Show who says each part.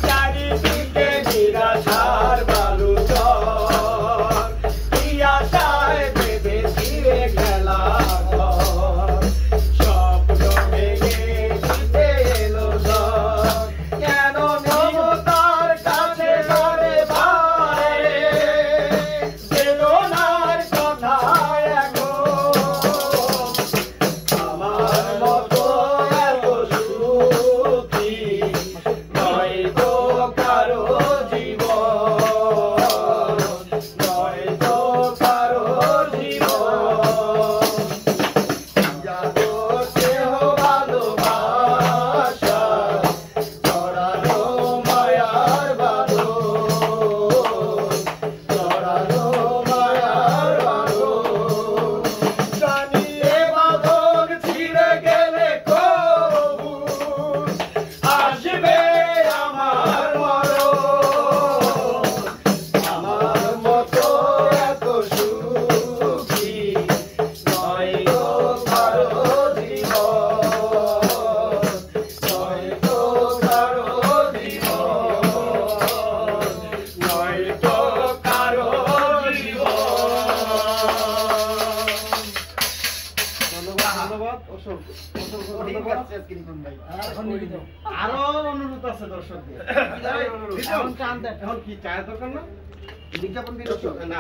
Speaker 1: চারিদিকে নিরাশার বালু চর, কি আশায় বেঁধেছি খেলা ঘর, স্বপ্ন ভেঙে দিতে এলো ঝড়। কেন মমতার কাছে বারে বারে বেদনার কথা এখন, আমার মতো এত সুখী নয় তো কারো জীবন, নয় তো কারো জীবন। যাবো স্নেহ ভালোবাসা জড়ানো মায়ার বাঁধন, জড়ানো মায়ার বাঁধন। জানি এ বাঁধন ছিঁড়ে গেলে কবু আসবে আমার মরণ। আমার মতো এত সুখী নয় তো কারো জীবন, নয় তো কারো জীবন, নয় তো কারো জীবন।
Speaker 2: ধন্যবাদ অসংখ্য ধন্যবাদ। আরো অনুরোধ আছে দর্শকদের, এখন কি চায়ের দোকান না বিজ্ঞাপন দিচ্ছ না?